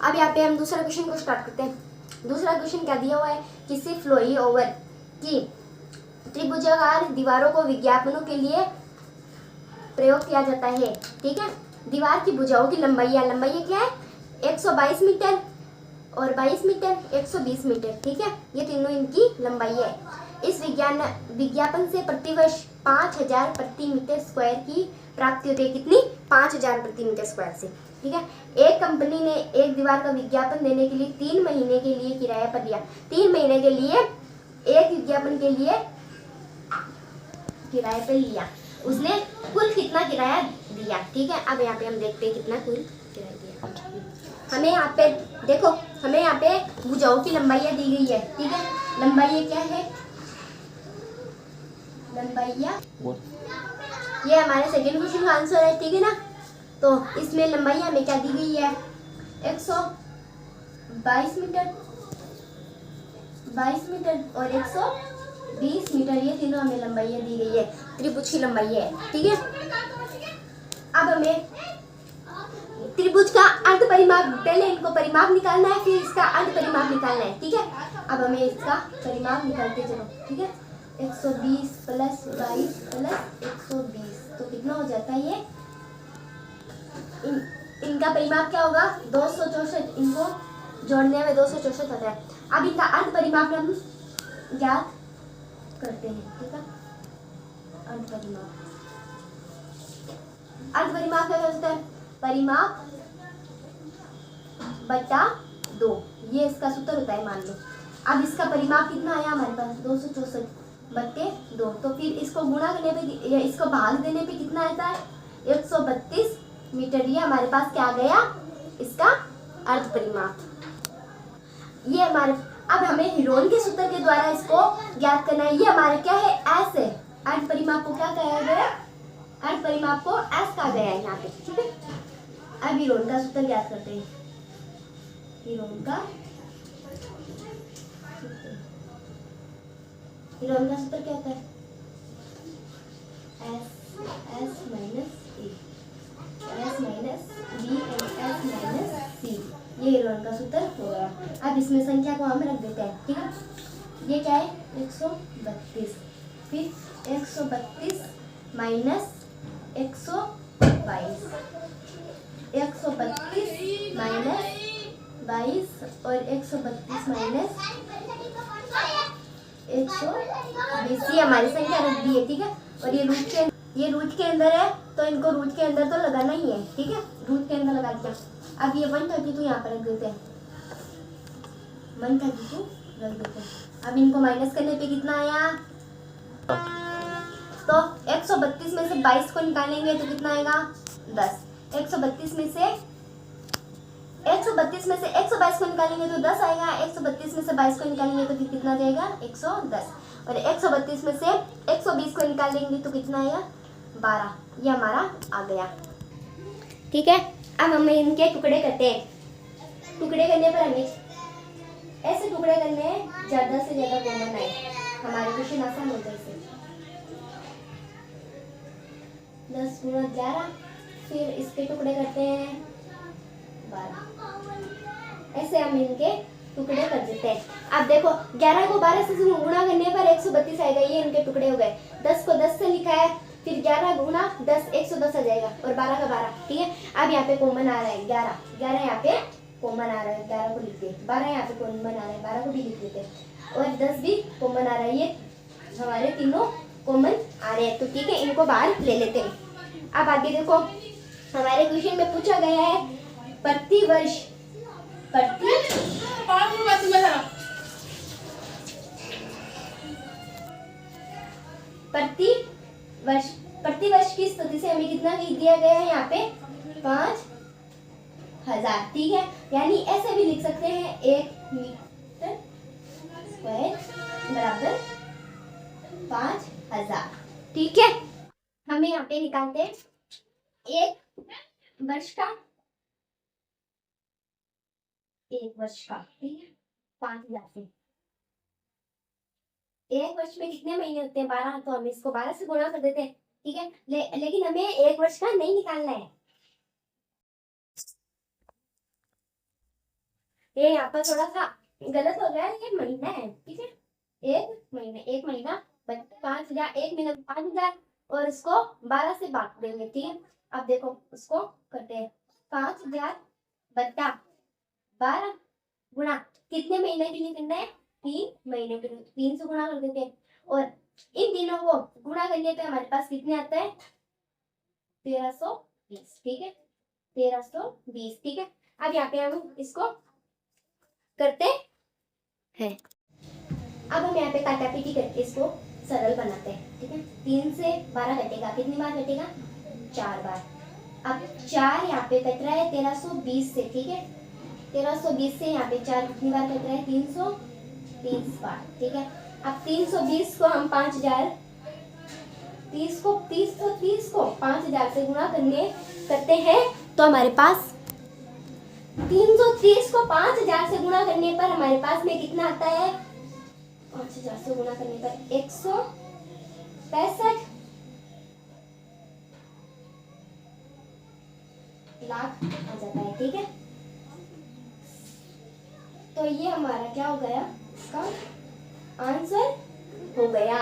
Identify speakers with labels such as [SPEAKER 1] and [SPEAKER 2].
[SPEAKER 1] अब यहाँ पे हम दूसरा क्वेश्चन को स्टार्ट करते हैं। दूसरा क्वेश्चन क्या दिया हुआ है कि सिर्फ फ्लोई ओवर की त्रिभुजाकार दीवारों को विज्ञापनों के लिए प्रयोग किया जाता है। ठीक है, दीवार की भुजाओं की लंबाई क्या है 122 मीटर और 22 मीटर 120 मीटर। ठीक है, ये तीनों इनकी लंबाई है। इस विज्ञापन से प्रतिवर्ष 5000 प्रति मीटर स्क्वायर की प्राप्ति होती है। कितनी? 5000 प्रति मीटर स्क्वायर से। ठीक है, एक कंपनी ने एक दीवार का विज्ञापन देने के लिए 3 महीने के लिए किराए पर लिया। 3 महीने के लिए एक विज्ञापन के लिए किराए पे लिया। उसने कुल कितना किराया दिया? ठीक है, अब यहाँ पे हम देखते हैं कितना कुल किराया दिया। हमें यहाँ पे देखो, हमें यहाँ पे भुजाओं की लंबाइयाँ दी गई है। ठीक है, लंबाइयाँ क्या है? लंबाइयाँ ये हमारे सेकेंड क्वेश्चन का आंसर है। ठीक है ना, तो इसमें लंबाइयाँ हमें क्या दी गई है 122 मीटर, 22 मीटर और 120 मीटर। ये तीनों हमें लंबाइयाँ दी गई है, त्रिभुज की लंबाई है। ठीक है, अब हमें त्रिभुज का अर्ध परिमाप, पहले इनको परिमाप निकालना है, फिर इसका अर्ध परिमाप निकालना है। ठीक है, अब हमें इसका परिमाप निकालते चलो। ठीक है, 120 प्लस 22 प्लस 120 तो कितना हो जाता है? ये इनका परिमाप क्या होगा 264। इनको जोड़ने में 264 होता है। अब इनका अर्ध परिमाप हम ज्ञात करते हैं। ठीक है, अर्ध परिमाप क्या होता है? परिमाप बटा 2, ये इसका सूत्र होता है, मान लो। अब इसका परिमाप कितना आया हमारे पास 264 बटे 2, तो फिर इसको गुणा करने पे या इसको भाग देने पे कितना आता है 132 मीटर। ये हमारे पास क्या आ गया? इसका अर्ध परिमाप। ये हमारे, अब हमें हीरोन के सूत्र के द्वारा इसको ज्ञात करना है। ये हमारे क्या है? एस है। अर्ध परिमाप को क्या कहा गया? अर्ध परिमाप को एस कहा गया है यहाँ पे। ठीक है, अब हीरोन का सूत्र ज्ञात करते हैं। हीरोन का सूत्र क्या होता है? S minus A, S minus B and S minus C. ये हीरोन का सूत्र हो गया। अब इसमें संख्या को हम रख देते हैं। ठीक है, ये क्या है 132, फिर 132 माइनस 122, 132 माइनस 22 और 132 माइनस 120। ये हमारी संख्या रख दी है। ठीक है, और ये रूट के अंदर है, तो इनको रूट के अंदर तो लगाना ही है। ठीक है, रूट के अंदर लगा दिया। अब ये 132 यहाँ पर रख देते हैं, 132 रख देते हैं। अब इनको माइनस करने पे कितना आया? तो 132 में से 22 को निकालेंगे तो कितना आएगा 10। 132 में से 122 को निकालेंगे तो 10 आएगा। 132 में से 22 को निकालेंगे तो कितना जाएगा 110। और 132 में से 120 को निकालेंगे तो कितना आएगा 12। ये हमारा आ गया। ठीक है, अब हमें इनके टुकड़े करते हैं। टुकड़े करने पर हमें ऐसे टुकड़े करने ज़्यादा से ज़्यादा कॉमन आए, हमारे क्वेश्चन आसान होता है। इसे 10 गुणा 11, फिर इसके टुकड़े करते हैं 12। ऐसे हम इनके टुकड़े कर देते हैं। अब देखो 11 को 12 से गुणा करने पर 132 आएगा। ये इनके टुकड़े हो गए। 10 को 10 से लिखा है, फिर 11 गुणा 10 110 आ जाएगा, और 12 का 12। ठीक है, अब यहाँ पे कॉमन आ रहा है 11, 11 यहाँ पे कॉमन आ रहा है, 11 को लिखते हैं। 12 यहाँ पे कॉमन आ रहा है, 12 को भी लिख लेते हैं, और 10 भी कॉमन आ रहा है। ये हमारे तीनों कॉमन आ रहे हैं, तो ठीक है, इनको बाहर ले लेते हैं। अब आगे देखो, हमारे क्वेश्चन में पूछा गया है प्रति वर्ष प्रति वर्ष की स्थिति से हमें कितना दिया गया है यहाँ पे 5000। ठीक है, यानी ऐसे भी लिख सकते हैं 1 मीटर स्क्वायर बराबर 5000। ठीक है, हमें यहाँ पे निकालते हैं एक वर्ष का, ठीक है 5000 से। एक वर्ष में कितने महीने होते हैं 12, तो हम इसको 12 से गुणा कर देते हैं। ठीक है, लेकिन हमें एक वर्ष का नहीं निकालना है। ये यहाँ पर थोड़ा सा गलत हो गया है, ये महीना है, ठीक है। एक महीना 5,000, 1 महीना 5,000, और इसको 12 से बांट देंगे, ठीक है। अब देखो उसको करते हैं, 5,000 बट्टा 12 गुणा कितने महीने के लिए करना है, 3 महीने के लिए, 3 से गुणा कर देते हैं। और इन तीनों को गुणा करने पे हमारे पास कितने आता है, 1320, ठीक है, 1320, ठीक है। अब यहाँ पे हम इसको करते हैं। अब हम यहाँ पे काटापीटी करके इसको सरल बनाते हैं, ठीक है। 3 से 12 कटेगा, कितनी बार कटेगा, 4 बार। अब 4 यहाँ पे कट रहा है 1320 से, ठीक है। 1320 से यहाँ पे 4 कितनी बार कट रहा है, 330 बार, ठीक है। अब 320 को हम 5,000, 30 को 5,000 से गुणा करते हैं, तो हमारे पास 330 को 5,000 से गुणा करने पर हमारे पास में कितना आता है, 5,000 से गुणा करने पर 165 लाख आ जाता है, ठीक है। तो ये हमारा क्या हो गया, इसका आंसर हो गया।